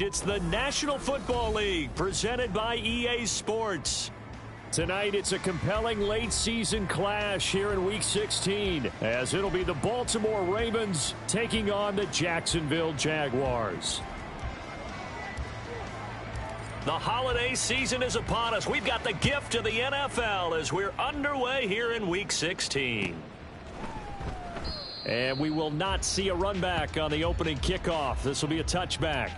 It's the National Football League presented by EA Sports. Tonight, it's a compelling late-season clash here in Week 16, as it'll be the Baltimore Ravens taking on the Jacksonville Jaguars. The holiday season is upon us. We've got the gift of the NFL as we're underway here in Week 16. And we will not see a run back on the opening kickoff. This will be a touchback.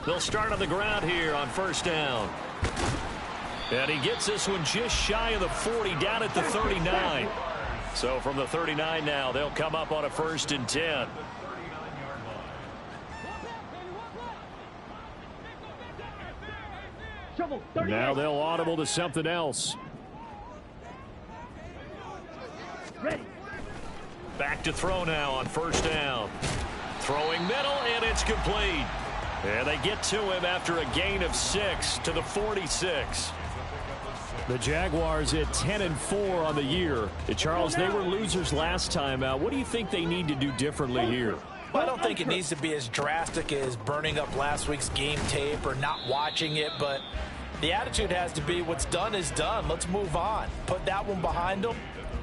They'll start on the ground here on first down. And he gets this one just shy of the 40, down at the 39. So from the 39 now, they'll come up on a 1st and 10. Now they'll audible to something else. Back to throw now on first down. Throwing middle, and it's complete. And they get to him after a gain of 6 to the 46. The Jaguars at 10-4 on the year. Charles, they were losers last time out. What do you think they need to do differently here? Well, I don't think it needs to be as drastic as burning up last week's game tape or not watching it, but the attitude has to be what's done is done. Let's move on. Put that one behind them,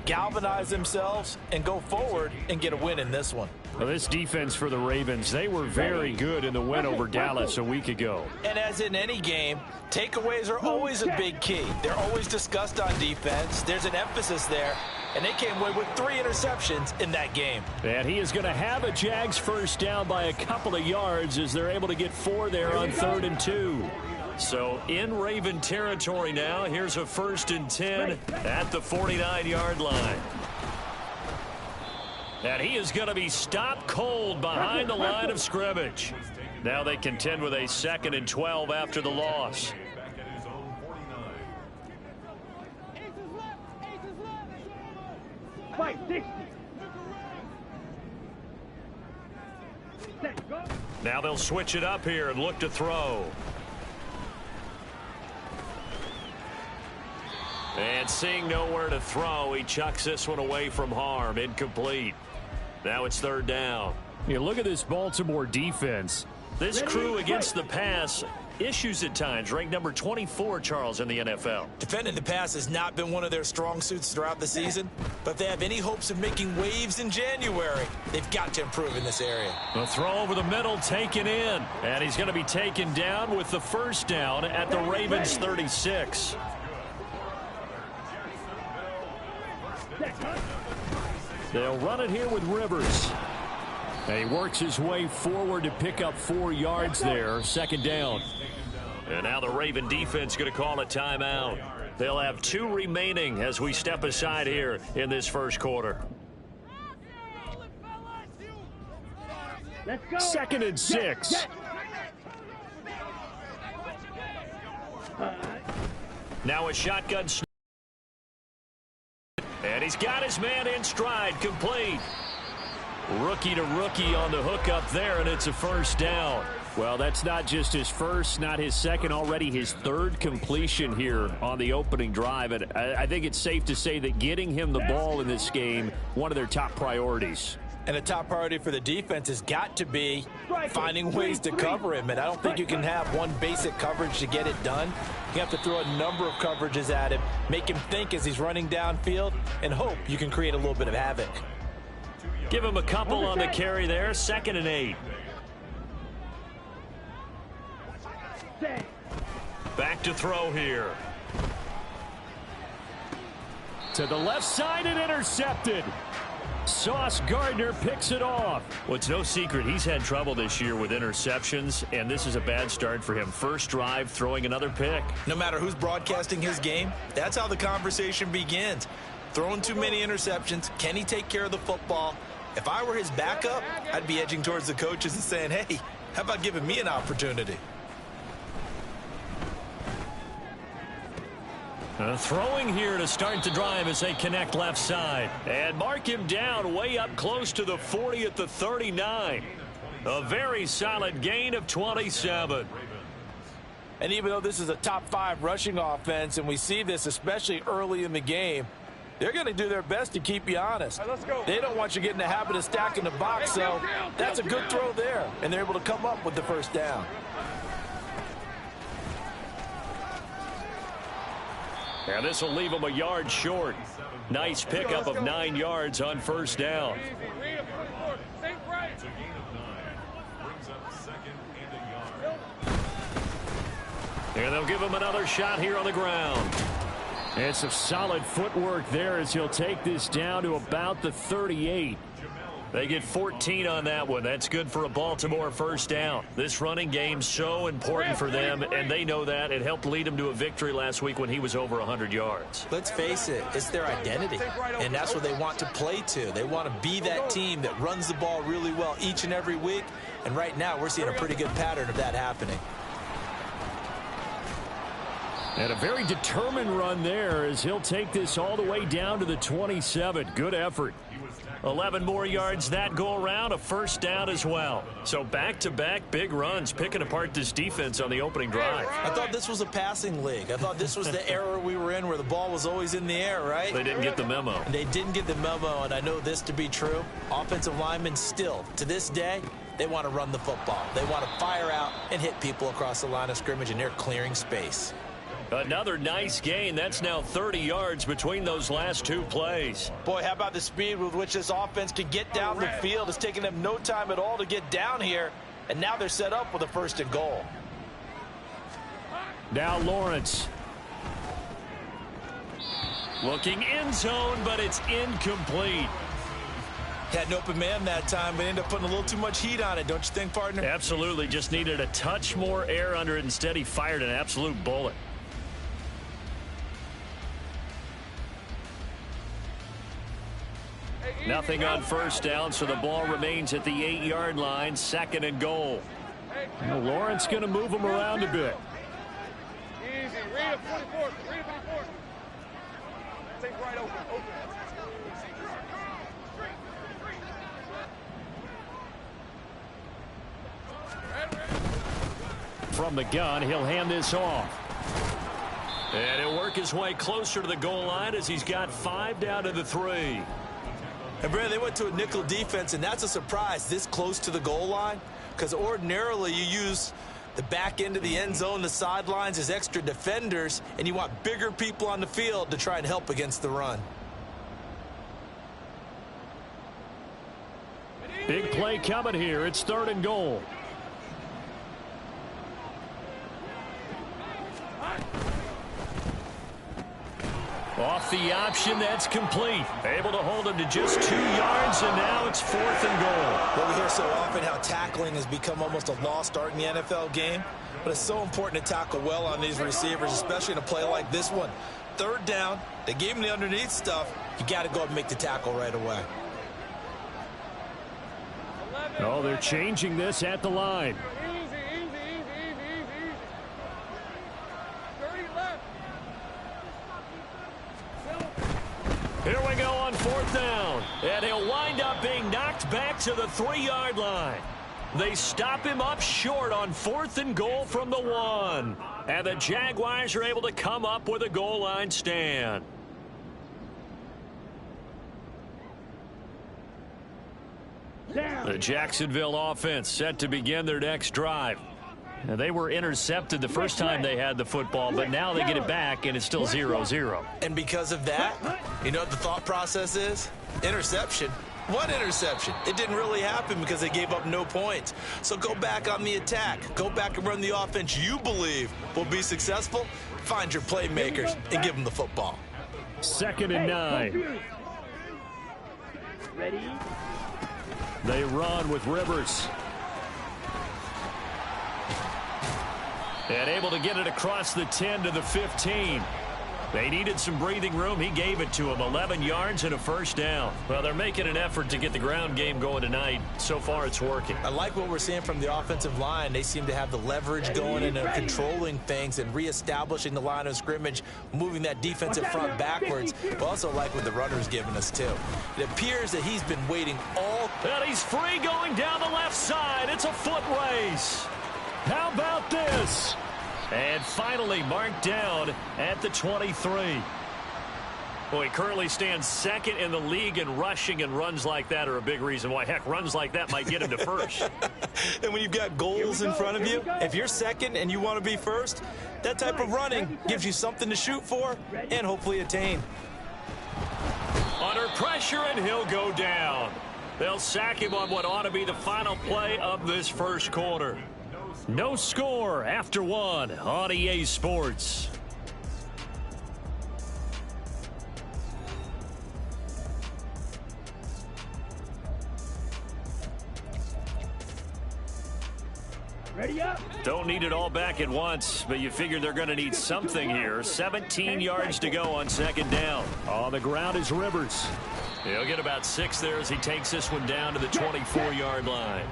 galvanize themselves, and go forward and get a win in this one. Well, this defense for the Ravens, they were very good in the win over Dallas a week ago. And as in any game, takeaways are always a big key. They're always discussed on defense. There's an emphasis there, and they came away with 3 interceptions in that game. And he is going to have a Jags first down by a couple of yards as they're able to get 4 there on 3rd and 2. So in Raven territory now, here's a 1st and 10 at the 49-yard line. And he is going to be stopped cold behind the line of scrimmage. Now they contend with a 2nd and 12 after the loss. Now they'll switch it up here and look to throw. And seeing nowhere to throw, he chucks this one away from harm. Incomplete. Now it's 3rd down. You look at this Baltimore defense. This crew against the pass, issues at times. Ranked number 24, Charles, in the NFL. Defending the pass has not been one of their strong suits throughout the season. But if they have any hopes of making waves in January, they've got to improve in this area. The throw over the middle taken in. And he's going to be taken down with the 1st down at the Ravens 36. They'll run it here with Rivers. And he works his way forward to pick up 4 yards there. 2nd down. And now the Raven defense going to call a timeout. They'll have 2 remaining as we step aside here in this first quarter. 2nd and 6. Now a shotgun snap. And he's got his man in stride, complete. Rookie to rookie on the hook up there, and it's a 1st down. Well, that's not just his first, not his second, already his 3rd completion here on the opening drive. And I think it's safe to say that getting him the ball in this game, one of their top priorities. And a top priority for the defense has got to be finding ways to cover him. And I don't think you can have one basic coverage to get it done. You have to throw a number of coverages at him, make him think as he's running downfield, and hope you can create a little bit of havoc. Give him a couple on the carry there. 2nd and 8. Back to throw here. To the left side and intercepted. Sauce Gardner picks it off. Well, it's no secret he's had trouble this year with interceptions, and this is a bad start for him. First drive, throwing another pick. No matter who's broadcasting his game, that's how the conversation begins. Throwing too many interceptions. Can he take care of the football? If I were his backup, I'd be edging towards the coaches and saying, hey, how about giving me an opportunity? Throwing here to start the drive as they connect left side. And mark him down way up close to the 40 at the 39. A very solid gain of 27. And even though this is a top 5 rushing offense, and we see this especially early in the game, they're going to do their best to keep you honest. Right, let's go. They don't want you getting the habit of stacking the box, so that's a good throw there. And they're able to come up with the first down. And this will leave them a yard short. Nice pickup of 9 yards on first down. And they'll give him another shot here on the ground. And some solid footwork there as he'll take this down to about the 38. They get 14 on that one. That's good for a Baltimore first down. This running game's so important for them, and they know that. It helped lead them to a victory last week when he was over 100 yards. Let's face it, it's their identity, and that's what they want to play to. They want to be that team that runs the ball really well each and every week, and right now we're seeing a pretty good pattern of that happening. And a very determined run there as he'll take this all the way down to the 27. Good effort. 11 more yards that go around, a first down as well. So back-to-back big runs, picking apart this defense on the opening drive. I thought this was a passing league. I thought this was the era we were in where the ball was always in the air, right? They didn't get the memo. They didn't get the memo, and I know this to be true. Offensive linemen still, to this day, they want to run the football. They want to fire out and hit people across the line of scrimmage, and they're clearing space. Another nice gain. That's now 30 yards between those last 2 plays. Boy, how about the speed with which this offense can get down the field? It's taking them no time at all to get down here, and now they're set up with a 1st and goal. Now Lawrence. Looking end zone, but it's incomplete. Had an open man that time, but ended up putting a little too much heat on it, don't you think, partner? Absolutely. Just needed a touch more air under it. Instead, he fired an absolute bullet. Nothing on first down, so the ball remains at the 8-yard line, 2nd and goal. Lawrence going to move him around a bit. Easy. Read it 44. Read it 44. Take right open. From the gun, he'll hand this off. And he'll work his way closer to the goal line as he's got 5 down to the 3. And, Brandon, they went to a nickel defense, and that's a surprise this close to the goal line, because ordinarily you use the back end of the end zone, the sidelines as extra defenders, and you want bigger people on the field to try and help against the run. Big play coming here. It's 3rd and goal. Off the option, that's complete. Able to hold him to just 2 yards, and now it's 4th and goal. Well, we hear so often how tackling has become almost a lost art in the NFL game, but it's so important to tackle well on these receivers, especially in a play like this one. 3rd down, they gave him the underneath stuff. You got to go up and make the tackle right away. Oh, they're changing this at the line. Here we go on 4th down. And he'll wind up being knocked back to the 3-yard line. They stop him up short on 4th and goal from the 1. And the Jaguars are able to come up with a goal line stand. The Jacksonville offense set to begin their next drive. Now, they were intercepted the first time they had the football, but now they get it back, and it's still 0-0. And because of that, you know what the thought process is? Interception. What interception? It didn't really happen because they gave up no points. So go back on the attack. Go back and run the offense you believe will be successful. Find your playmakers and give them the football. 2nd and 9. Ready? They run with Rivers. And able to get it across the 10 to the 15. They needed some breathing room. He gave it to them. 11 yards and a first down. Well, they're making an effort to get the ground game going tonight. So far, it's working. I like what we're seeing from the offensive line. They seem to have the leverage going and controlling things and reestablishing the line of scrimmage, moving that defensive front backwards. But also like what the runner's giving us, too. It appears that he's been waiting all... And he's free going down the left side. It's a foot race. How about this? And finally marked down at the 23. Well, he currently stands second in the league in rushing, and runs like that are a big reason why. Heck, runs like that might get him to first. And when you've got goals in front of you, if you're second and you want to be first, that type of running gives you something to shoot for and hopefully attain. Under pressure, and he'll go down. They'll sack him on what ought to be the final play of this first quarter. No score after one on EA Sports. Ready up. Don't need it all back at once, but you figure they're going to need something here. 17 yards to go on second down. On the ground is Rivers. He'll get about 6 there as he takes this one down to the 24-yard line.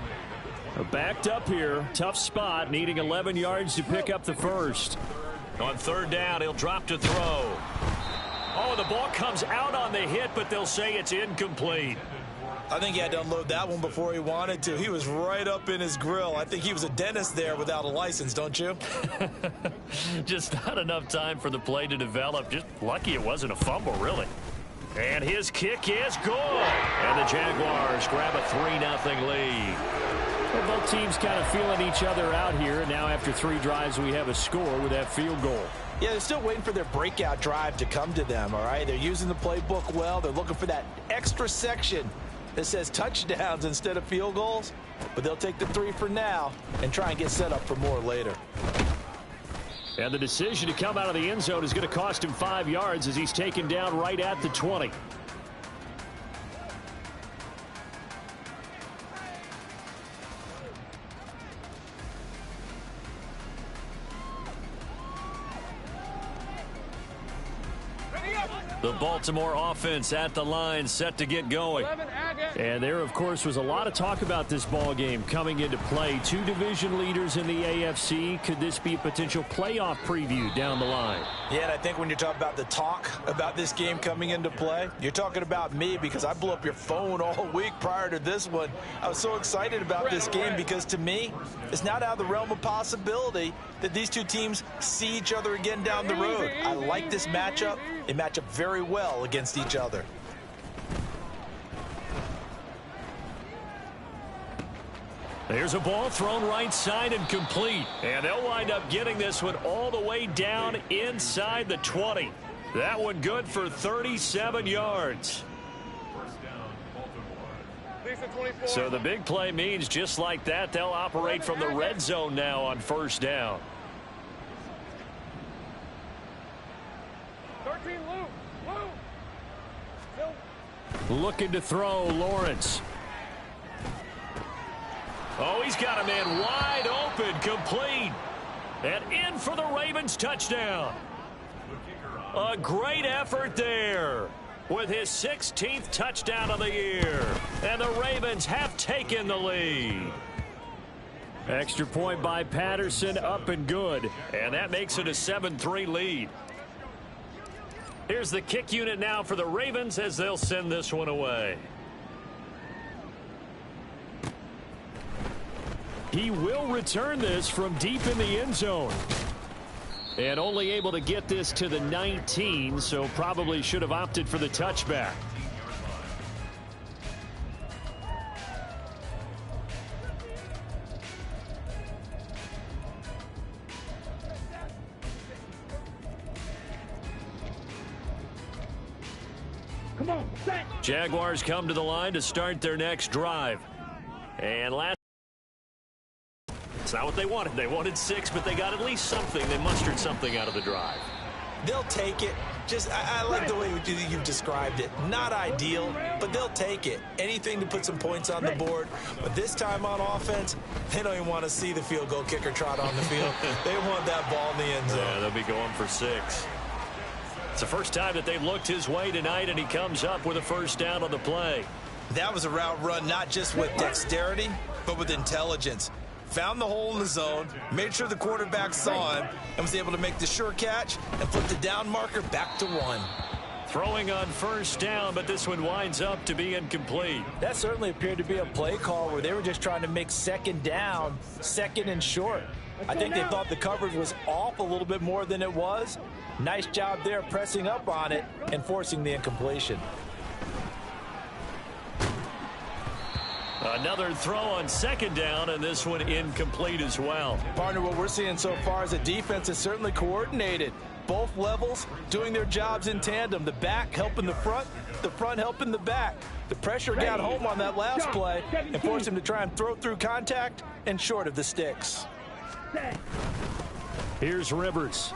Backed up here. Tough spot. Needing 11 yards to pick up the first. On third down, he'll drop to throw. Oh, the ball comes out on the hit, but they'll say it's incomplete. I think he had to unload that one before he wanted to. He was right up in his grill. I think he was a dentist there without a license, don't you? Just not enough time for the play to develop. Just lucky it wasn't a fumble, really. And his kick is good. And the Jaguars grab a 3-0 lead. Well, both teams kind of feeling each other out here. Now after 3 drives, we have a score with that field goal. Yeah, they're still waiting for their breakout drive to come to them, all right? They're using the playbook well. They're looking for that extra section that says touchdowns instead of field goals. But they'll take the 3 for now and try and get set up for more later. And the decision to come out of the end zone is going to cost him 5 yards as he's taken down right at the 20. The Baltimore offense at the line, set to get going. And there, of course, was a lot of talk about this ball game coming into play. 2 division leaders in the AFC. Could this be a potential playoff preview down the line? Yeah, and I think when you're talking about the talk about this game coming into play, you're talking about me because I blew up your phone all week prior to this one. I was so excited about this game because, to me, it's not out of the realm of possibility that these 2 teams see each other again down the road. I like this matchup. They match up very well against each other. There's a ball thrown right side and complete. And they'll wind up getting this one all the way down inside the 20. That one good for 37 yards. So the big play means just like that, they'll operate from the red zone now on first down. 13, Looking to throw, Lawrence. Oh, he's got a man wide open, complete. And in for the Ravens touchdown. A great effort there with his 16th touchdown of the year. And the Ravens have taken the lead. Extra point by Patterson, up and good. And that makes it a 7-3 lead. Here's the kick unit now for the Ravens as they'll send this one away. He will return this from deep in the end zone. And only able to get this to the 19, so probably should have opted for the touchback. Come on, set. Jaguars come to the line to start their next drive. And it's not what they wanted. They wanted 6, but they got at least something. They mustered something out of the drive. They'll take it. I like the way you've described it. Not ideal, but they'll take it. Anything to put some points on the board. But this time on offense, they don't even want to see the field goal kicker trot on the field. They want that ball in the end zone. Yeah, they'll be going for 6. It's the first time that they've looked his way tonight, and he comes up with a first down on the play. That was a route run not just with dexterity, but with intelligence. Found the hole in the zone, made sure the quarterback saw him, and was able to make the sure catch and flip the down marker back to 1. Throwing on first down, but this one winds up to be incomplete. That certainly appeared to be a play call where they were just trying to make second down, second and short. I think they thought the coverage was off a little bit more than it was. Nice job there pressing up on it and forcing the incompletion. Another throw on second down, and this one incomplete as well. Partner, what we're seeing so far is the defense is certainly coordinated. Both levels doing their jobs in tandem. The back helping the front helping the back. The pressure got home on that last play and forced him to try and throw through contact and short of the sticks. Here's Rivers.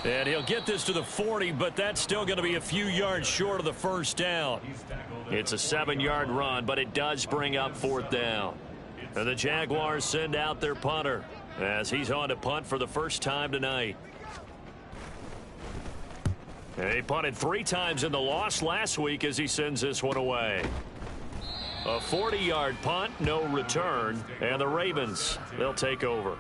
And he'll get this to the 40, but that's still going to be a few yards short of the first down. It's a 7-yard run, but it does bring up fourth down. And the Jaguars send out their punter as he's on to punt for the first time tonight. And he punted 3 times in the loss last week as he sends this one away. A 40-yard punt, no return, and the Ravens, they'll take over.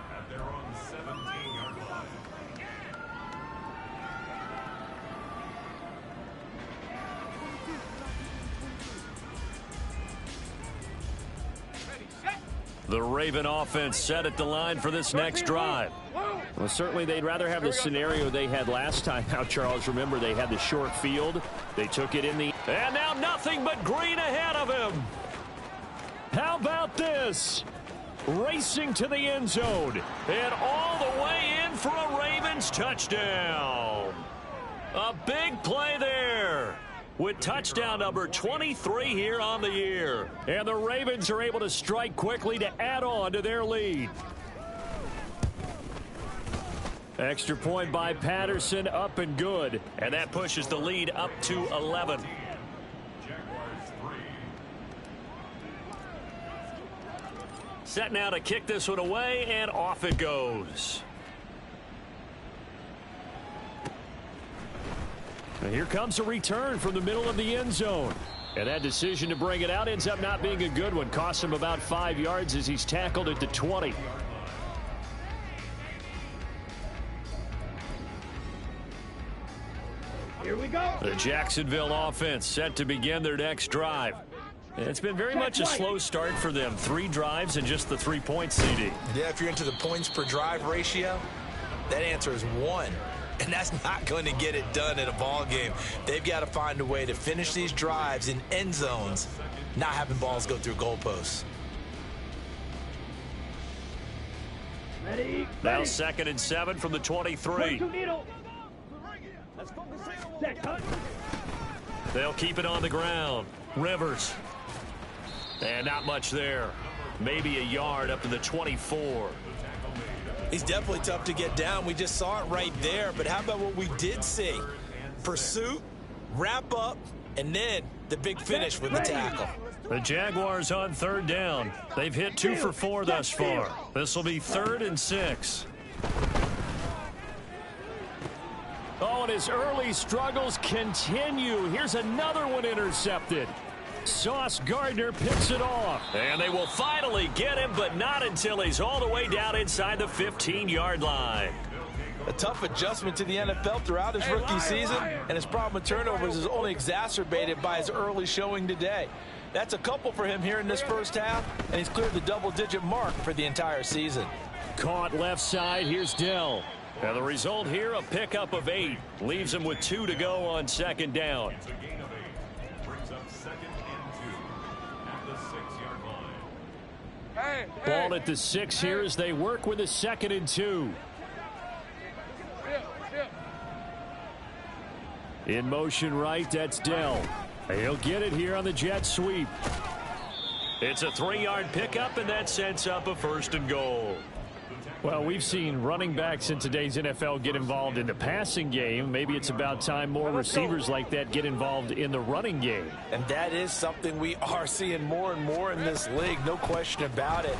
The Raven offense set at the line for this next drive. Well, certainly they'd rather have the scenario they had last time. Now, Charles, remember they had the short field. They took it in the... And now nothing but green ahead of him. How about this? Racing to the end zone. And all the way in for a Ravens touchdown. A big play there. With touchdown number 23 here on the year. And the Ravens are able to strike quickly to add on to their lead. Extra point by Patterson, up and good. And that pushes the lead up to 11. Set now to kick this one away, and off it goes. And here comes a return from the middle of the end zone. And that decision to bring it out ends up not being a good one. Costs him about 5 yards as he's tackled at the 20. Here we go. The Jacksonville offense set to begin their next drive. It's been very much a slow start for them. 3 drives and just the 3 points, CD. Yeah, if you're into the points per drive ratio, that answer is 1. And that's not going to get it done in a ball game. They've got to find a way to finish these drives in end zones, not having balls go through goalposts. Ready. Now 2nd and 7 from the 23. They'll keep it on the ground. Rivers. And not much there. Maybe a yard up to the 24. He's definitely tough to get down. We just saw it right there. But how about what we did see? Pursuit, wrap up, and then the big finish with the tackle. The Jaguars on 3rd down. They've hit 2 for 4 thus far. This will be 3rd and 6. Oh, and his early struggles continue. Here's another one intercepted. Sauce Gardner picks it off. And they will finally get him, but not until he's all the way down inside the 15-yard line. A tough adjustment to the NFL throughout his rookie season, and his problem with turnovers is only exacerbated by his early showing today. That's a couple for him here in this first half, and he's cleared the double-digit mark for the entire season. Caught left side. Here's Dell. And the result here, a pickup of 8. Leaves him with 2 to go on 2nd down. Ball at the 6 here as they work with a 2nd and 2. In motion right, that's Dell. He'll get it here on the jet sweep. It's a 3-yard pickup, and that sets up a 1st and goal. Well, we've seen running backs in today's NFL get involved in the passing game. Maybe it's about time more receivers like that get involved in the running game. And that is something we are seeing more and more in this league, no question about it.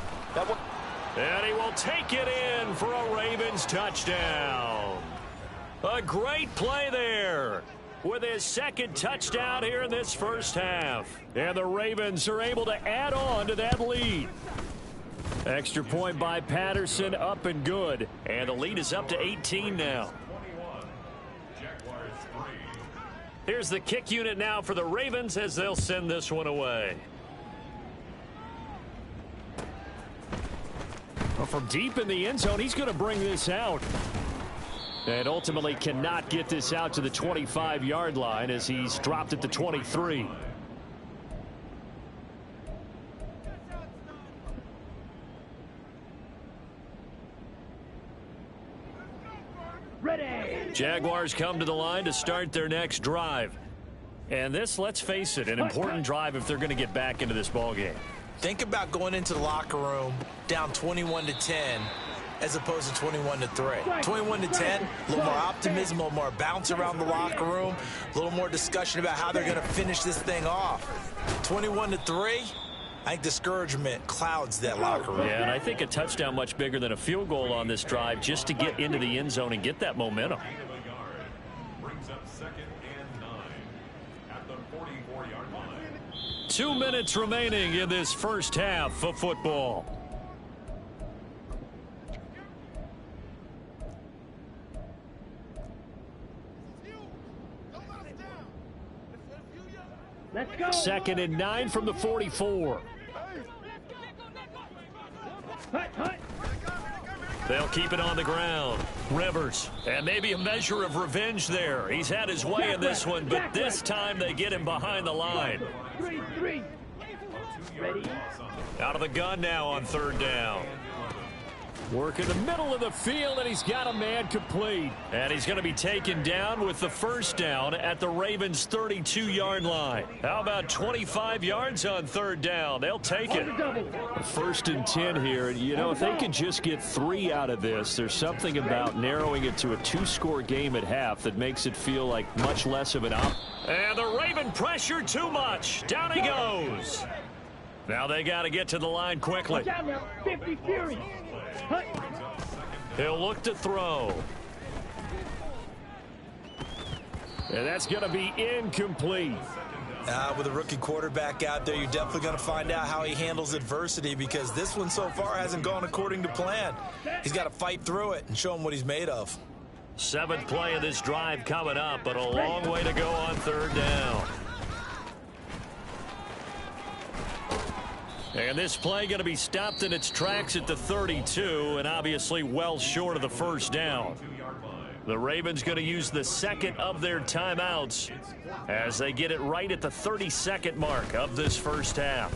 And he will take it in for a Ravens touchdown. A great play there with his second touchdown here in this first half. And the Ravens are able to add on to that lead. Extra point by Patterson, up and good. And the lead is up to 18 now. Here's the kick unit now for the Ravens as they'll send this one away. Well, from deep in the end zone, he's going to bring this out. And ultimately cannot get this out to the 25-yard line as he's dropped at the 23. Ready. Jaguars come to the line to start their next drive. And this, let's face it, an important drive if they're going to get back into this ballgame. Think about going into the locker room down 21-10 as opposed to 21-3. 21-10, a little more optimism, a little more bounce around the locker room, a little more discussion about how they're going to finish this thing off. 21-3, I think discouragement clouds that locker room. Yeah, and I think a touchdown much bigger than a field goal on this drive just to get into the end zone and get that momentum. Brings up 2nd and 9 at the 44-yard line. 2 minutes remaining in this first half of football. Let's go. 2nd and 9 from the 44. Hut, hut. They'll keep it on the ground. Rivers, and maybe a measure of revenge there. He's had his way in this one, but this time they get him behind the line. 3-3. Ready. Out of the gun now on 3rd down. Work in the middle of the field, and he's got a man complete. And he's going to be taken down with the first down at the Ravens' 32-yard line. How about 25 yards on 3rd down? They'll take it. 1st and 10 here. And, you know, if they can just get 3 out of this, there's something about narrowing it to a 2-score game at half that makes it feel like much less of an op. And the Raven pressure too much. Down he goes. Now they got to get to the line quickly. Watch out now. 50 Fury. Hut. He'll look to throw. And that's going to be incomplete. With a rookie quarterback out there, you're definitely going to find out how he handles adversity because this one so far hasn't gone according to plan. He's got to fight through it and show him what he's made of. 7th play of this drive coming up, but a long way to go on 3rd down. And this play going to be stopped in its tracks at the 32, and obviously well short of the first down. The Ravens going to use the 2nd of their timeouts as they get it right at the 32nd mark of this first half.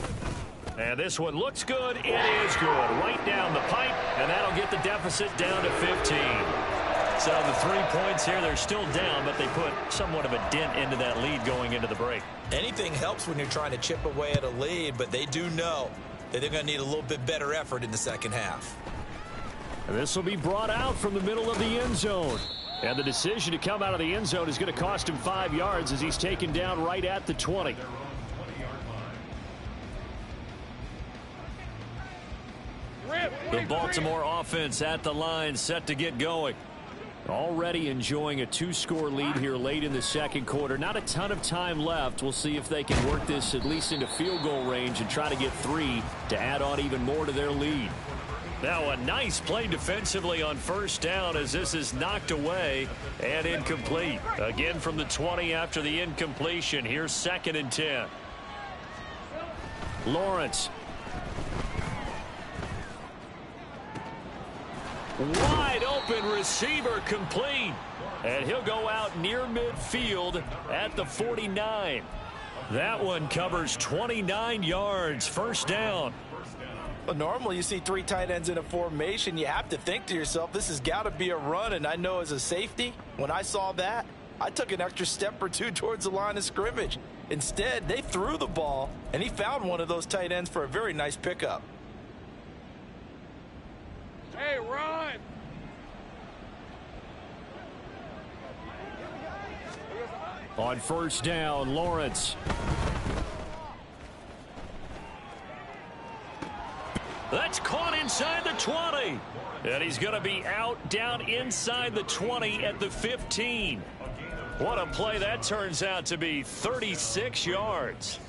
And this one looks good. It is good. Right down the pipe, and that'll get the deficit down to 15. So the 3 points here, they're still down, but they put somewhat of a dent into that lead going into the break. Anything helps when you're trying to chip away at a lead, but they do know that they're going to need a little bit better effort in the second half. And this will be brought out from the middle of the end zone. And the decision to come out of the end zone is going to cost him 5 yards as he's taken down right at the 20. The Baltimore offense at the line set to get going. Already enjoying a 2-score lead here late in the second quarter. Not a ton of time left. We'll see if they can work this at least into field goal range and try to get 3 to add on even more to their lead. Now a nice play defensively on 1st down as this is knocked away and incomplete. Again from the 20 after the incompletion. Here's 2nd and 10. Lawrence. Wide open receiver complete. And he'll go out near midfield at the 49. That one covers 29 yards. 1st down. Well, normally you see 3 tight ends in a formation. You have to think to yourself, this has got to be a run. And I know as a safety, when I saw that, I took an extra step or 2 towards the line of scrimmage. Instead, they threw the ball, and he found one of those tight ends for a very nice pickup. Hey, run! On 1st down, Lawrence. That's caught inside. inside the 20. And he's going to be out down inside the 20 at the 15. What a play that turns out to be, 36 yards.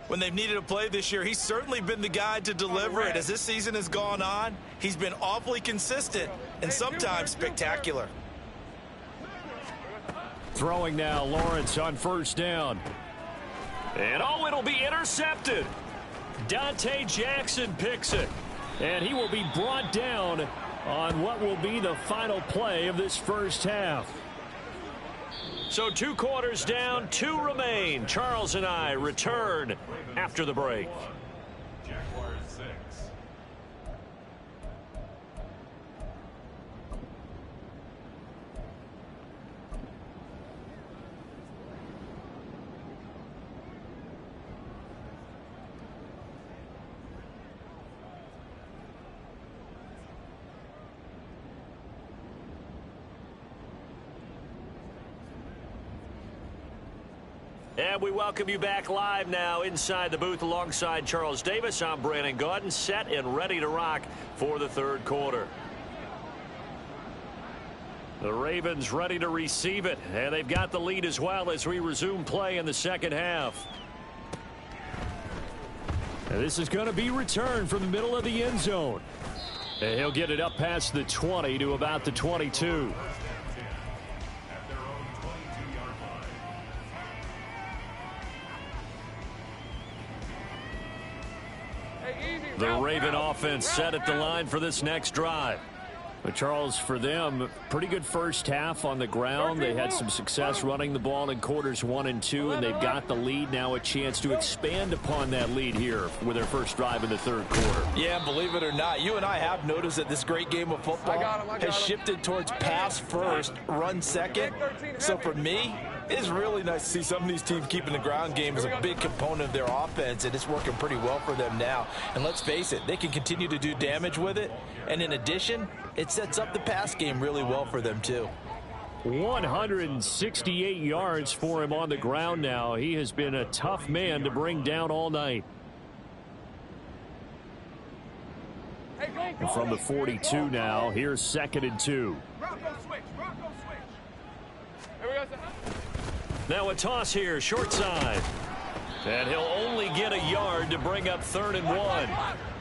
When they've needed a play this year, he's certainly been the guy to deliver it. As this season has gone on, he's been awfully consistent and sometimes spectacular. Throwing now, Lawrence on first down. And oh, it'll be intercepted. Dante Jackson picks it. And he will be brought down on what will be the final play of this first half. So 2 quarters down, 2 remain. Charles and I return after the break. Jaguars 6. And we welcome you back live now inside the booth alongside Charles Davis. I'm Brandon Gaudin, set and ready to rock for the third quarter. The Ravens ready to receive it, and they've got the lead as well as we resume play in the second half. And this is going to be returned from the middle of the end zone. And he'll get it up past the 20 to about the 22. The Raven offense set at the line for this next drive. But Charles, for them, pretty good first half on the ground. They had some success running the ball in quarters 1 and 2, and they've got the lead. Now a chance to expand upon that lead here with their first drive in the third quarter. Yeah, believe it or not, you and I have noticed that this great game of football has shifted towards pass first, run second. So for me, it's really nice to see some of these teams keeping the ground game as a big component of their offense, and it's working pretty well for them now. And let's face it, they can continue to do damage with it. And in addition, it sets up the pass game really well for them too. 168 yards for him on the ground now. He has been a tough man to bring down all night. And from the 42 now, here's 2nd and 2. Now a toss here, short side. And he'll only get a yard to bring up 3rd and 1.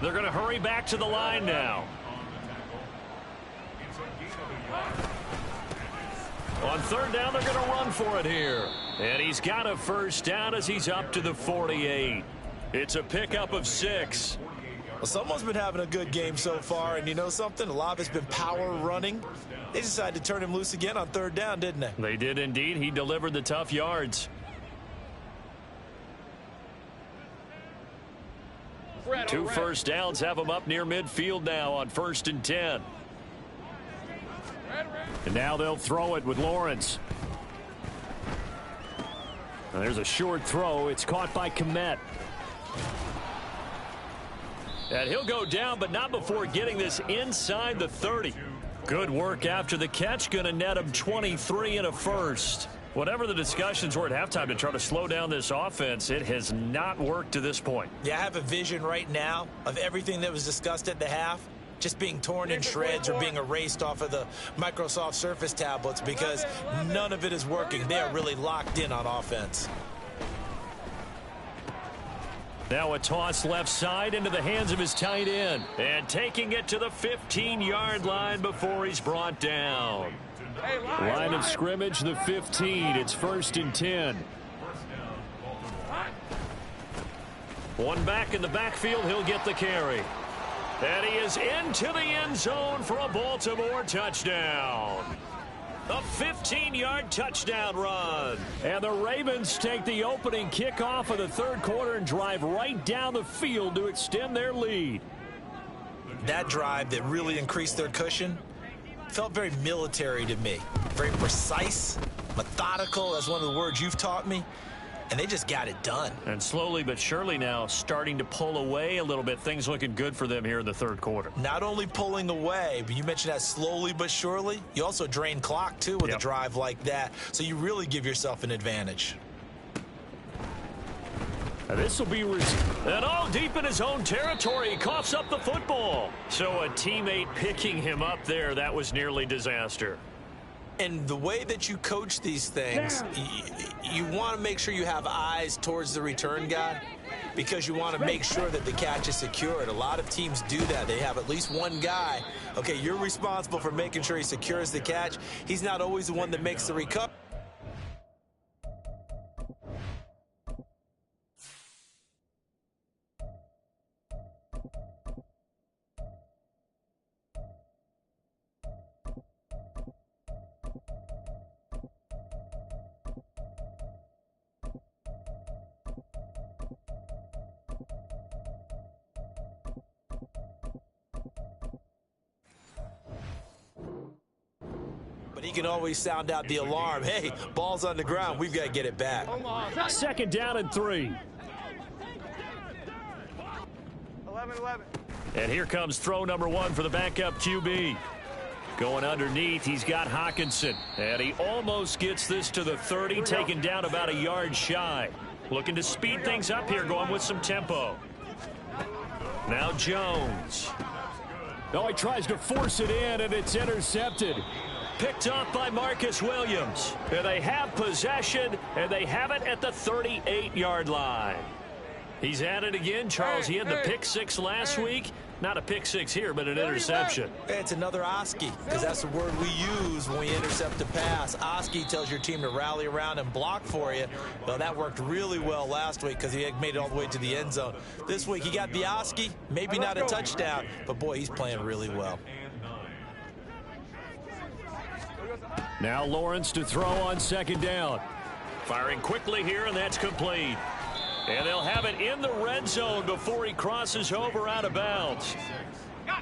They're going to hurry back to the line now. On 3rd down, they're going to run for it here. And he's got a first down as he's up to the 48. It's a pickup of 6. Well, someone's been having a good game so far, and you know something? A lot of it's been power running. They decided to turn him loose again on 3rd down, didn't they? They did indeed. He delivered the tough yards. 2 first downs have him up near midfield now on 1st and 10. And now they'll throw it with Lawrence. And there's a short throw. It's caught by Kmet. And he'll go down, but not before getting this inside the 30. Good work after the catch. Going to net him 23 and a first. Whatever the discussions were at halftime to try to slow down this offense, it has not worked to this point. Yeah, I have a vision right now of everything that was discussed at the half just being torn in shreds or being erased off of the Microsoft Surface tablets because none of it is working. They are really locked in on offense. Now a toss left side into the hands of his tight end. And taking it to the 15-yard line before he's brought down. Line of scrimmage, the 15. It's 1st and 10. One back in the backfield. He'll get the carry. And he is into the end zone for a Baltimore touchdown. A 15-yard touchdown run. And the Ravens take the opening kickoff of the third quarter and drive right down the field to extend their lead. That drive that really increased their cushion felt very military to me. Very precise, methodical. That's one of the words you've taught me. And they just got it done. And slowly but surely now starting to pull away a little bit. Things looking good for them here in the third quarter. Not only pulling away, but you mentioned that slowly but surely. You also drain clock, too, with a drive like that. So you really give yourself an advantage. This will be and all deep in his own territory. He coughs up the football. So a teammate picking him up there, that was nearly disaster. And the way that you coach these things, you want to make sure you have eyes towards the return guy because you want to make sure that the catch is secured. A lot of teams do that. They have at least one guy. Okay, you're responsible for making sure he secures the catch. He's not always the one that makes the recovery. He can always sound out the alarm. Hey, ball's on the ground. We've got to get it back. 2nd down and 3. 11-11. And here comes throw number 1 for the backup QB. Going underneath, he's got Hawkinson. And he almost gets this to the 30, taken down about a yard shy. Looking to speed things up here, going with some tempo. Now Jones. Oh, he tries to force it in, and it's intercepted. Picked off by Marcus Williams. And they have possession, and they have it at the 38-yard line. He's at it again, Charles. He had the pick 6 last week. Not a pick 6 here, but an interception. It's another Oski, because that's the word we use when we intercept a pass. Oski tells your team to rally around and block for you. Well, that worked really well last week because he had made it all the way to the end zone. This week, he got the Oski, maybe not a touchdown, but boy, he's playing really well. Now Lawrence to throw on 2nd down. Firing quickly here, and that's complete. And they'll have it in the red zone before he crosses over out of bounds.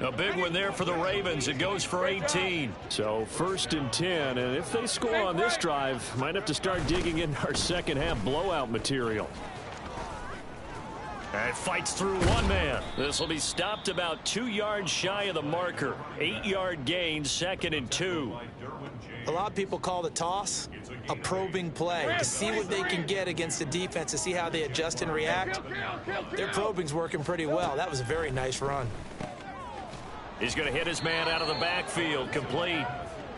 A big one there for the Ravens. It goes for 18. So 1st and 10, and if they score on this drive, might have to start digging in our second half blowout material. And fights through one man. This will be stopped about 2 yards shy of the marker. 8-yard gain, 2nd and 2. A lot of people call the toss a probing play to see what they can get against the defense, to see how they adjust and react. Their probing's working pretty well. That was a very nice run. He's going to hit his man out of the backfield, complete.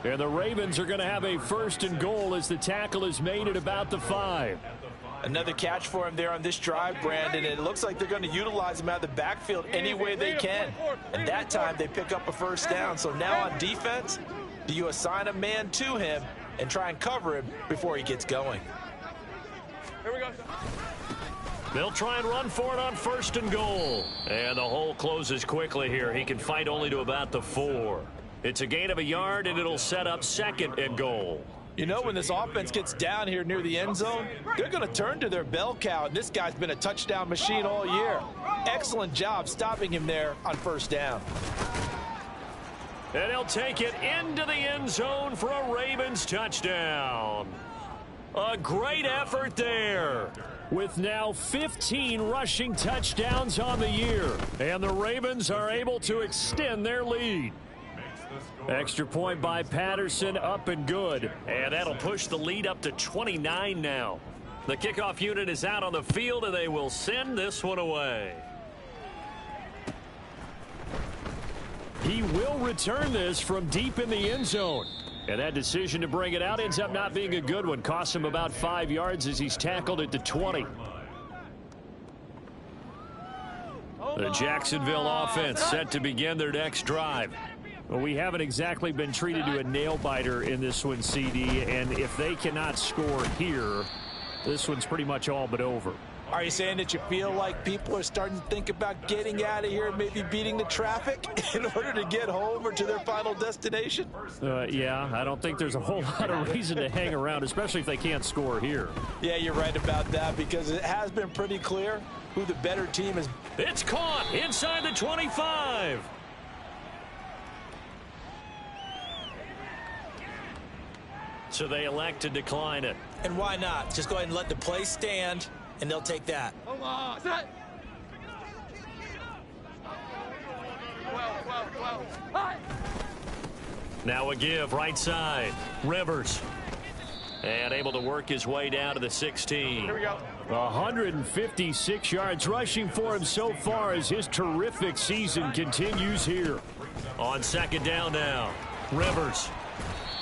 And the Ravens are going to have a 1st and goal as the tackle is made at about the 5. Another catch for him there on this drive, Brandon. And it looks like they're going to utilize him out of the backfield any way they can. And that time they pick up a 1st down. So now on defense, do you assign a man to him and try and cover him before he gets going? Here we go. They'll try and run for it on 1st and goal. And the hole closes quickly here. He can fight only to about the 4. It's a gain of a yard, and it'll set up 2nd and goal. You know, when this offense gets down here near the end zone, they're going to turn to their bell cow, and this guy's been a touchdown machine all year. Excellent job stopping him there on 1st down. And he'll take it into the end zone for a Ravens touchdown. A great effort there. With now 15 rushing touchdowns on the year. And the Ravens are able to extend their lead. Extra point by Patterson, up and good. And that'll push the lead up to 29 now. The kickoff unit is out on the field, and they will send this one away. He will return this from deep in the end zone. And that decision to bring it out ends up not being a good one. Costs him about 5 yards as he's tackled at the 20. The Jacksonville offense set to begin their next drive. Well, we haven't exactly been treated to a nail-biter in this one, CD. And if they cannot score here, this one's pretty much all but over. Are you saying that you feel like people are starting to think about getting out of here and maybe beating the traffic in order to get home or to their final destination? Yeah, I don't think there's a whole lot of reason to hang around, especially if they can't score here. Yeah, you're right about that, because it has been pretty clear who the better team is. It's caught inside the 25. So they elect to decline it. And why not? Just go ahead and let the play stand, and they'll take that. Hold on. Set. Well. Now a give right side. Rivers. And able to work his way down to the 16. Here we go. 156 yards rushing for him so far as his terrific season continues here. On second down now, Rivers.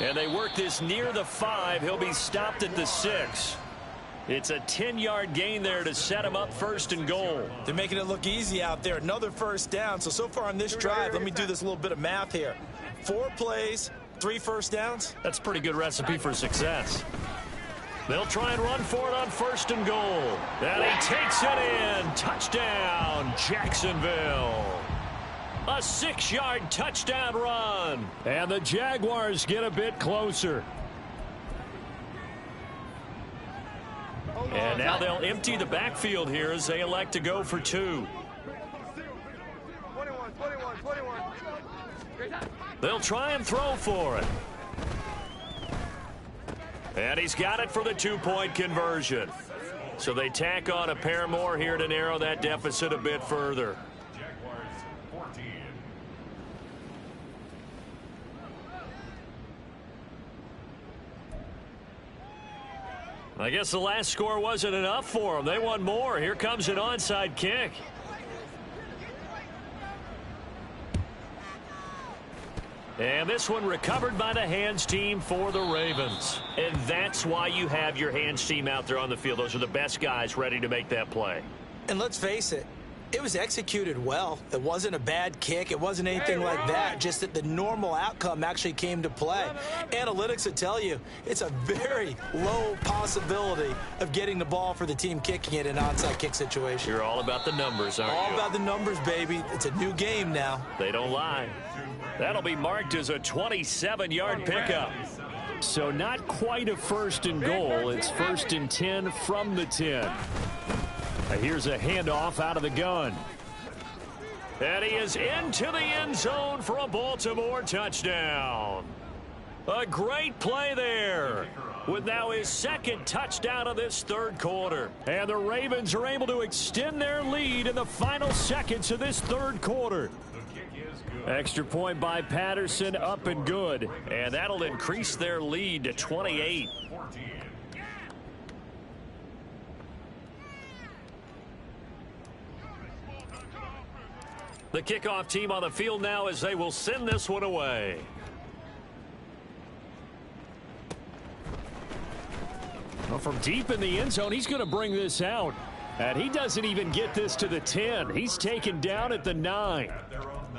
And they work this near the 5. He'll be stopped at the 6. It's a 10-yard gain there to set him up first and goal. They're making it look easy out there. Another first down. So far on this drive, let me do this little bit of math here. 4 plays, 3 first downs. That's a pretty good recipe for success. They'll try and run for it on first and goal. And he takes it in. Touchdown, Jacksonville. A 6-yard touchdown run. And the Jaguars get a bit closer. And now they'll empty the backfield here as they elect to go for 2. 21. They'll try and throw for it. And he's got it for the 2-point conversion. So they tack on a pair more here to narrow that deficit a bit further. Jaguars 14. I guess the last score wasn't enough for them. They want more. Here comes an onside kick. And this one recovered by the hands team for the Ravens. And that's why you have your hands team out there on the field. Those are the best guys ready to make that play. And let's face it, it was executed well. It wasn't a bad kick. It wasn't anything like that. Just that the normal outcome actually came to play. Analytics would tell you it's a very low possibility of getting the ball for the team kicking it in an onside kick situation. You're all about the numbers, aren't you? All about the numbers, baby. It's a new game now. They don't lie. That'll be marked as a 27-yard pickup. So not quite a first and goal. It's first and 10 from the 10. Here's a handoff out of the gun. And he is into the end zone for a Baltimore touchdown. A great play there, with now his second touchdown of this third quarter. And the Ravens are able to extend their lead in the final seconds of this third quarter. Extra point by Patterson, up and good. And that'll increase their lead to 28. The kickoff team on the field now as they will send this one away. Well, from deep in the end zone, he's going to bring this out. And he doesn't even get this to the 10. He's taken down at the 9.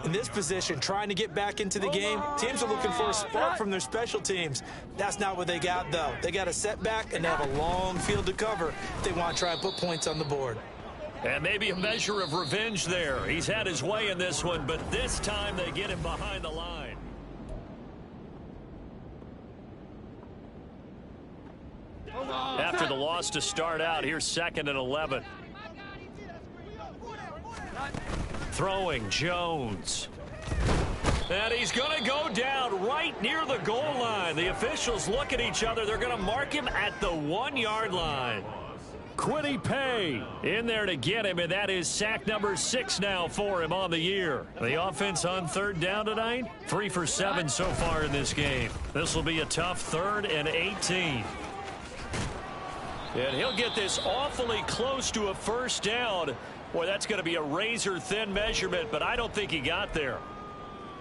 In this position, trying to get back into the game, teams are looking for a spark from their special teams. That's not what they got, though. They got a setback, and they have a long field to cover if they want to try and put points on the board. And maybe a measure of revenge there. He's had his way in this one, but this time they get him behind the line. After the loss to start out, here's 2nd and 11. Throwing Jones. And he's going to go down right near the goal line. The officials look at each other. They're going to mark him at the 1-yard line. Quiddy Pay in there to get him, and that is sack number 6 now for him on the year. The offense on third down tonight, 3 for 7 so far in this game. This will be a tough 3rd and 18. And he'll get this awfully close to a first down. Boy, that's going to be a razor-thin measurement, but I don't think he got there.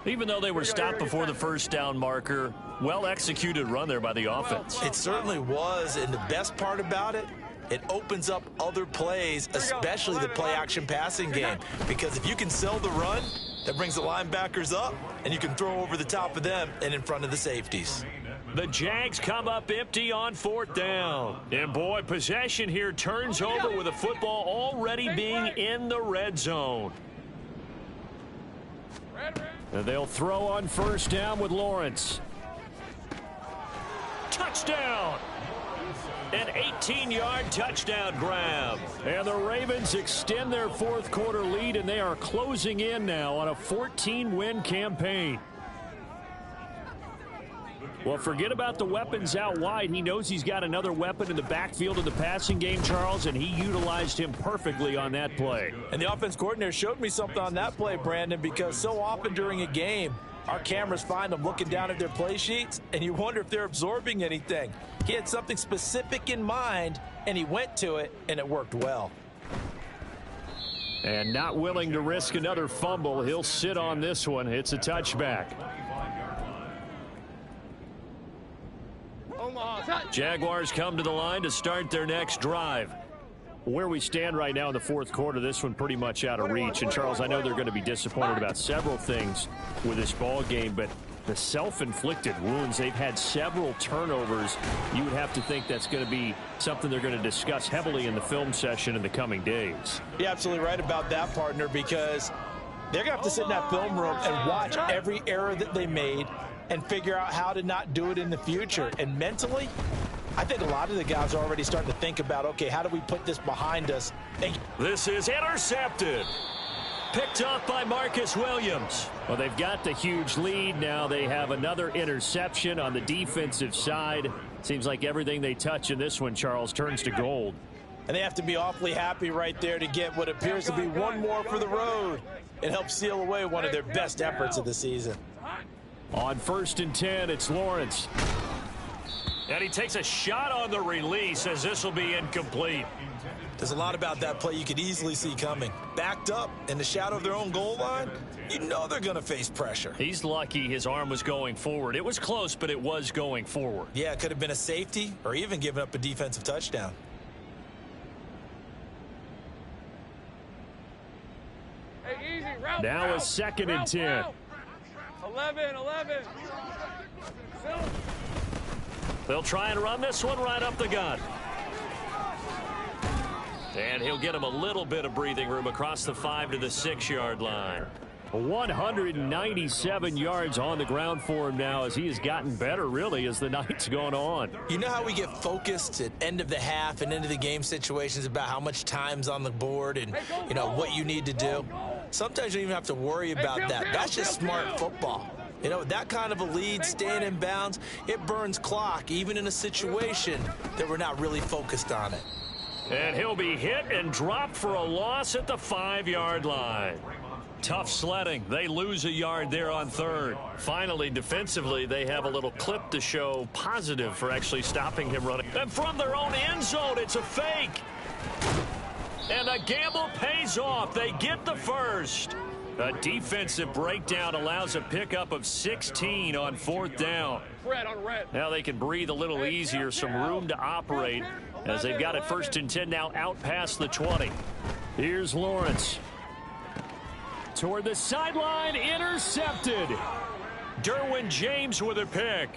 Even though they were stopped before the first down marker, well-executed run there by the offense. It certainly was, and the best part about it, it opens up other plays, especially the play-action passing game. Because if you can sell the run, that brings the linebackers up, and you can throw over the top of them and in front of the safeties. The Jags come up empty on 4th down. And, boy, possession here turns over with the football already being in the red zone. And they'll throw on first down with Lawrence. Touchdown! An 18-yard touchdown grab. And the Ravens extend their fourth quarter lead, and they are closing in now on a 14-win campaign. Well, forget about the weapons out wide. He knows he's got another weapon in the backfield of the passing game, Charles, and he utilized him perfectly on that play. And the offense coordinator showed me something on that play, Brandon, because so often during a game, Our cameras find them looking down at their play sheets, and you wonder if they're absorbing anything. He had something specific in mind, and he went to it, and it worked well. And not willing to risk another fumble, he'll sit on this one. It's a touchback. Jaguars come to the line to start their next drive. Where we stand right now in the fourth quarter, this one pretty much out of reach. And, Charles, I know they're going to be disappointed about several things with this ball game, but the self-inflicted wounds, they've had several turnovers. You would have to think that's going to be something they're going to discuss heavily in the film session in the coming days. You're absolutely right about that, partner, because they're going to have to sit in that film room and watch every error that they made and figure out how to not do it in the future. And mentally, I think a lot of the guys are already starting to think about, okay, how do we put this behind us? This is intercepted. Picked off by Marcus Williams. Well, they've got the huge lead. Now they have another interception on the defensive side. Seems like everything they touch in this one, Charles, turns to gold. And they have to be awfully happy right there to get what appears to be one more for the road. It helps seal away one of their best efforts of the season. On 1st and 10, it's Lawrence. And he takes a shot on the release as this will be incomplete. There's a lot about that play you could easily see coming. Backed up in the shadow of their own goal line, you know they're going to face pressure. He's lucky his arm was going forward. It was close, but it was going forward. Yeah, it could have been a safety or even given up a defensive touchdown. Hey, easy. Route, Now route, a 2nd and 10. route. 11. They'll try and run this one right up the gut. And he'll get him a little bit of breathing room across the 5 to the 6-yard line. 197 yards on the ground for him now as he has gotten better, really, as the night's gone on. You know how we get focused at end of the half and into the game situations about how much time's on the board and, you know, what you need to do? Sometimes you don't even have to worry about that. That's just smart football. You know, that kind of a lead, staying in bounds, it burns clock, even in a situation that we're not really focused on it. And he'll be hit and dropped for a loss at the 5-yard line. Tough sledding. They lose a yard there on 3rd. Finally, defensively, they have a little clip to show positive for actually stopping him running. And from their own end zone, it's a fake. And the gamble pays off. They get the first. A defensive breakdown allows a pickup of 16 on 4th down. Now they can breathe a little easier, some room to operate as they've got it 1st and 10 now out past the 20. Here's Lawrence. Toward the sideline, intercepted. Derwin James with a pick.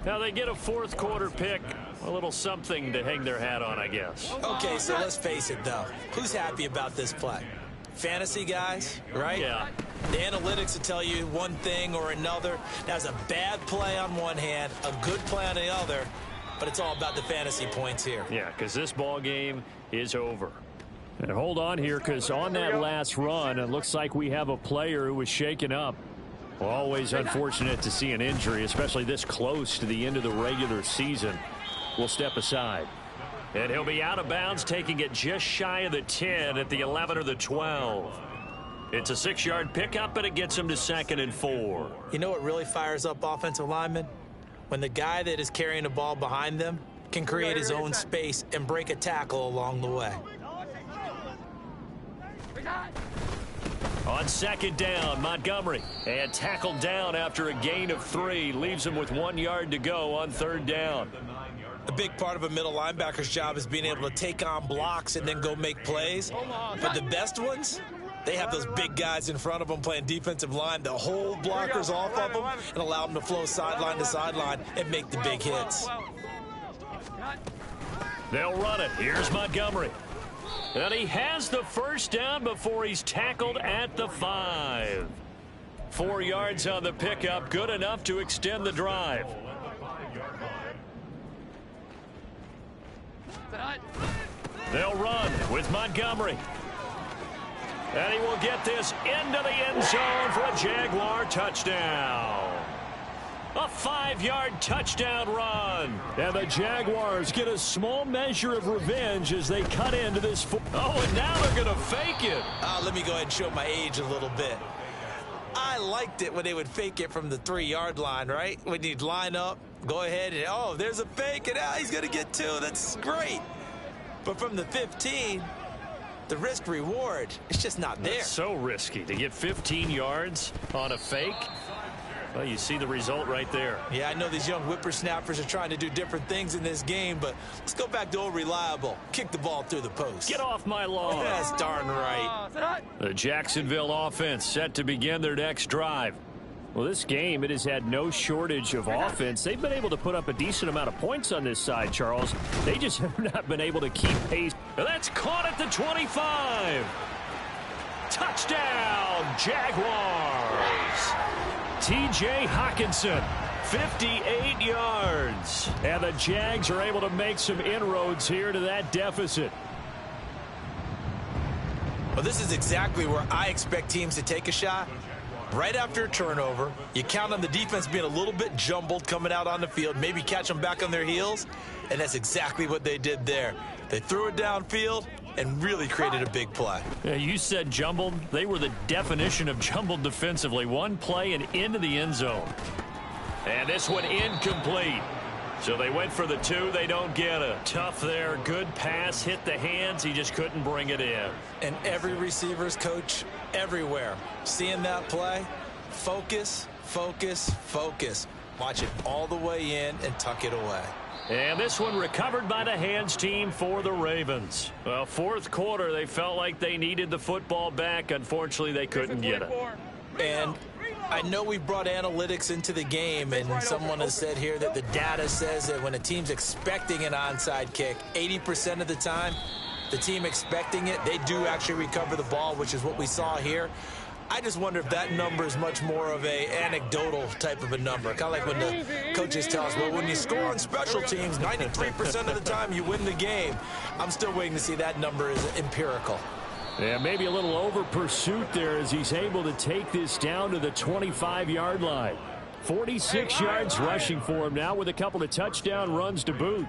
Now they get a 4th quarter pick. A little something to hang their hat on, I guess. Okay, so let's face it, though. Who's happy about this play? Fantasy guys, right? Yeah. The analytics will tell you one thing or another. That's a bad play on one hand, a good play on the other, but it's all about the fantasy points here. Yeah, because this ball game is over. And hold on here, because on that last run, it looks like we have a player who was shaken up. Well, always unfortunate to see an injury, especially this close to the end of the regular season. We'll step aside. And he'll be out of bounds, taking it just shy of the 10 at the 11 or the 12. It's a 6-yard pickup, and it gets him to 2nd and 4. You know what really fires up offensive linemen? When the guy that is carrying the ball behind them can create his own space and break a tackle along the way. On 2nd down, Montgomery. And tackled down after a gain of 3. Leaves him with 1 yard to go on 3rd down. A big part of a middle linebacker's job is being able to take on blocks and then go make plays. But the best ones, they have those big guys in front of them playing defensive line to hold blockers off of them and allow them to flow sideline to sideline and make the big hits. They'll run it. Here's Montgomery. And he has the 1st down before he's tackled at the 5. 4 yards on the pickup, good enough to extend the drive. They'll run with Montgomery. And he will get this into the end zone for a Jaguar touchdown. A 5-yard touchdown run. And the Jaguars get a small measure of revenge as they cut into this. Oh, and now they're going to fake it. Let me go ahead and show my age a little bit. I I liked it when they would fake it from the 3-yard line, right? When you'd line up, go ahead, and, oh, there's a fake, and he's going to get 2. That's great. But from the 15, the risk-reward, it's just not there. That's so risky to get 15 yards on a fake. Well, you see the result right there. Yeah, I know these young whippersnappers are trying to do different things in this game, but let's go back to old reliable. Kick the ball through the post. Get off my lawn. That's darn right. The Jacksonville offense set to begin their next drive. Well, this game, it has had no shortage of offense. They've been able to put up a decent amount of points on this side, Charles. They just have not been able to keep pace. That's caught at the 25. Touchdown, Jaguars. T.J. Hockenson, 58 yards. And the Jags are able to make some inroads here to that deficit. Well, this is exactly where I expect teams to take a shot. Right after a turnover, you count on the defense being a little bit jumbled coming out on the field, maybe catch them back on their heels, and that's exactly what they did there. They threw it downfield and really created a big play. Yeah, you said jumbled. They were the definition of jumbled defensively. One play and into the end zone. And this one incomplete. So they went for the 2. They don't get it. Tough there. Good pass. Hit the hands. He just couldn't bring it in. And every receiver's coach everywhere. Seeing that play, focus, focus, focus. Watch it all the way in and tuck it away. And this one recovered by the hands team for the Ravens. Well, fourth quarter, they felt like they needed the football back. Unfortunately, they couldn't get it. And I know we brought analytics into the game, and someone has said here that the data says that when a team's expecting an onside kick, 80% of the time, the team expecting it, they do actually recover the ball, which is what we saw here. I just wonder if that number is much more of a anecdotal type of a number. Kind of like when the coaches tell us, well, when you score on special teams, 93% of the time you win the game. I'm still waiting to see that number is empirical. Yeah, maybe a little over pursuit there as he's able to take this down to the 25-yard line. 46 yards rushing for him now with a couple of touchdown runs to boot.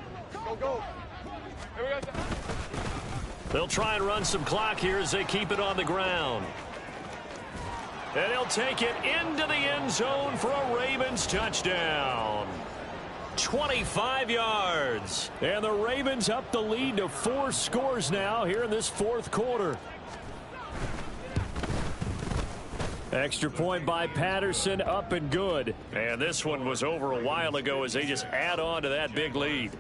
Go. Here we go. They'll try and run some clock here as they keep it on the ground. And he'll take it into the end zone for a Ravens touchdown. 25 yards. And the Ravens up the lead to 4 scores now here in this fourth quarter. Extra point by Patterson, up and good. And this one was over a while ago as they just add on to that big lead.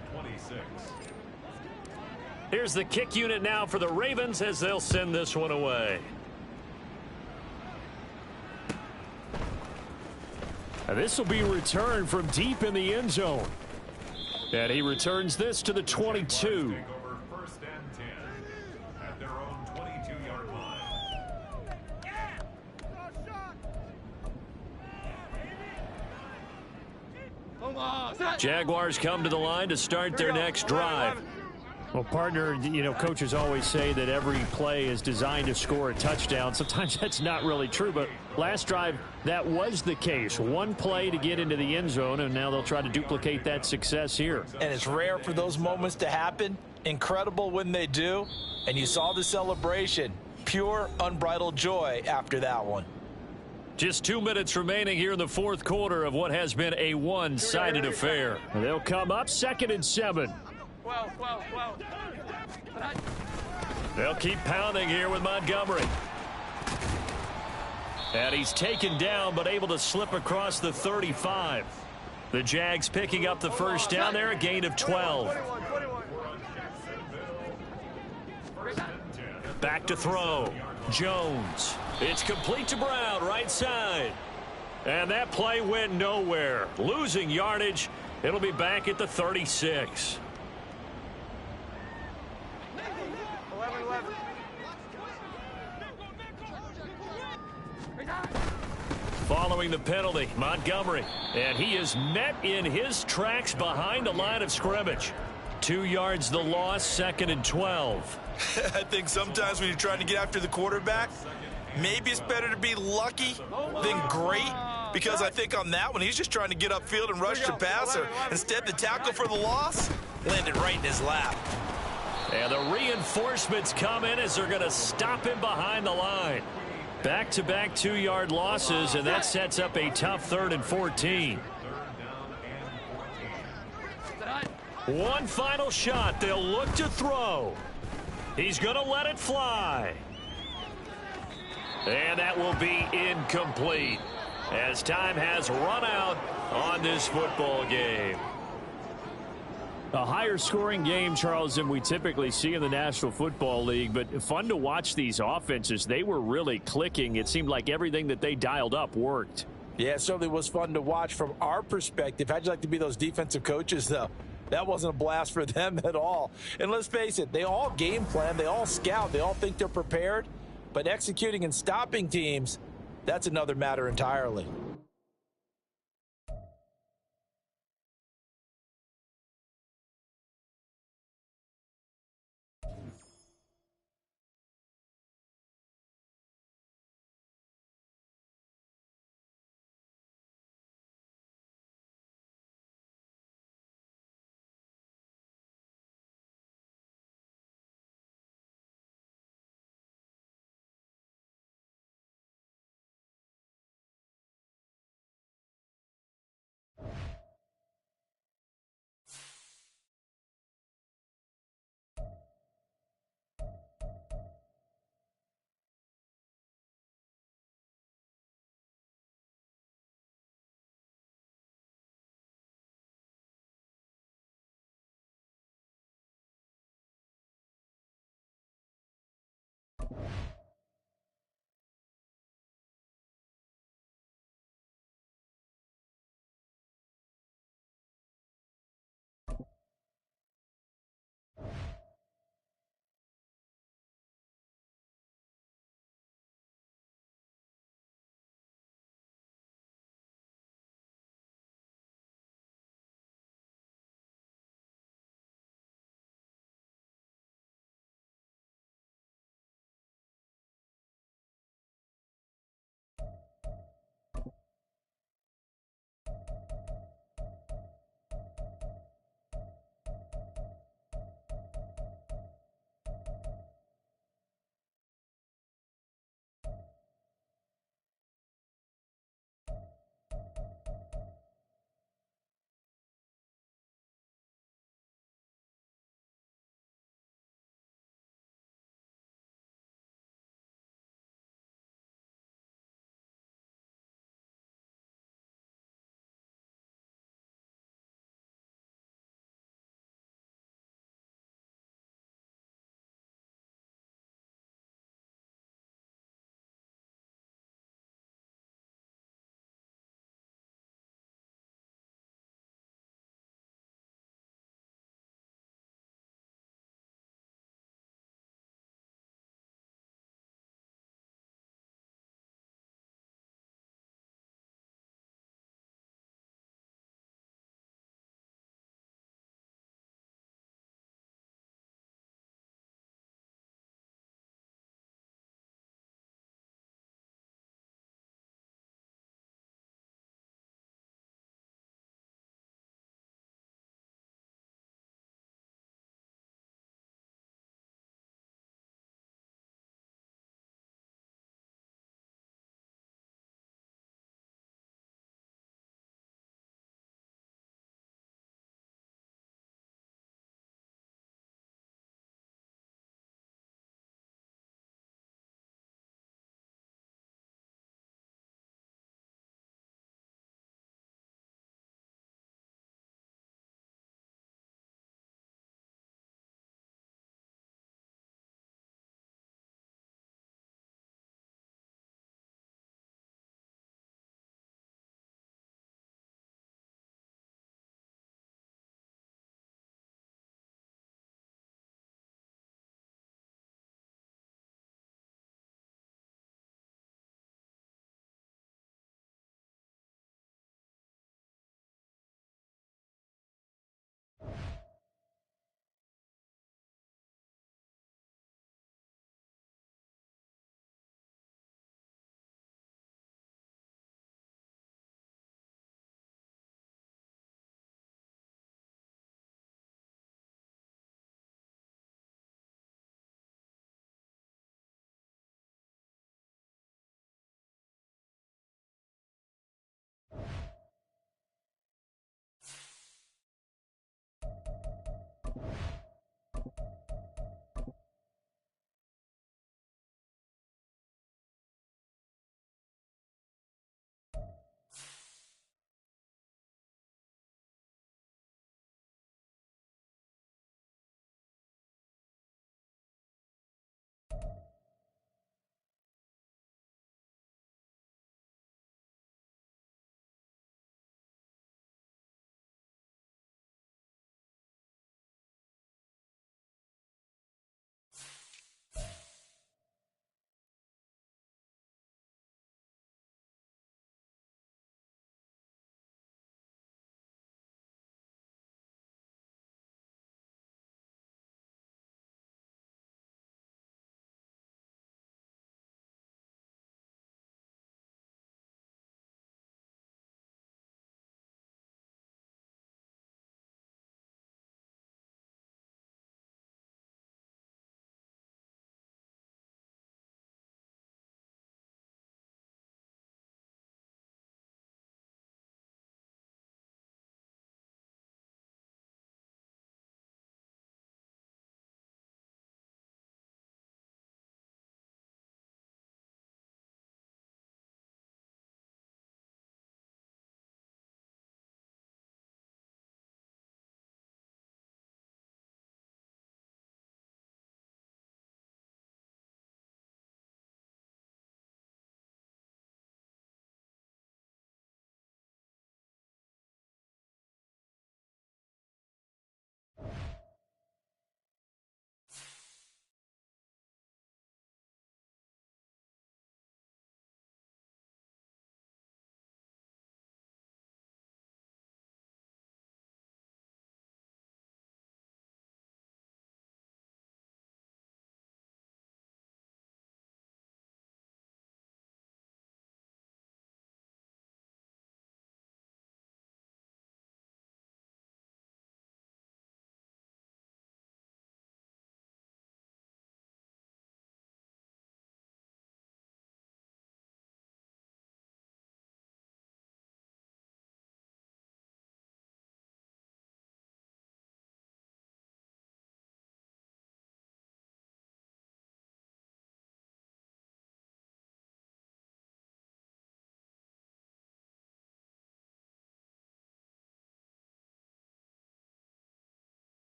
Here's the kick unit now for the Ravens as they'll send this one away. And this will be returned from deep in the end zone. And he returns this to the 22. First and 10 at their own 22-yard line. Jaguars come to the line to start their next drive. Well, partner, you know, coaches always say that every play is designed to score a touchdown. Sometimes that's not really true, but last drive, that was the case. One play to get into the end zone, and now they'll try to duplicate that success here. And it's rare for those moments to happen. Incredible when they do. And you saw the celebration. Pure, unbridled joy after that one. Just 2 minutes remaining here in the fourth quarter of what has been a one-sided affair. They'll come up 2nd and 7. They'll keep pounding here with Montgomery. And he's taken down but able to slip across the 35. The Jags picking up the first down there, a gain of 12. Back to throw. Jones. It's complete to Brown, right side. And that play went nowhere. Losing yardage. It'll be back at the 36. Following the penalty, Montgomery. And he is met in his tracks behind the line of scrimmage. 2 yards the loss, 2nd and 12. I think sometimes when you're trying to get after the quarterback, maybe it's better to be lucky than great. Because I think on that one, he's just trying to get upfield and rush the passer. Instead, the tackle for the loss landed right in his lap. And the reinforcements come in as they're going to stop him behind the line. Back-to-back 2-yard losses, and that sets up a tough 3rd and 14. One final shot. They'll look to throw. He's going to let it fly. And that will be incomplete as time has run out on this football game. A higher scoring game, Charles, than we typically see in the National Football League, but fun to watch these offenses. They were really clicking. It seemed like everything that they dialed up worked. Yeah, it certainly was fun to watch from our perspective. How'd you like to be those defensive coaches, though? That wasn't a blast for them at all. And let's face it, they all game plan, they all scout, they all think they're prepared, but executing and stopping teams, that's another matter entirely.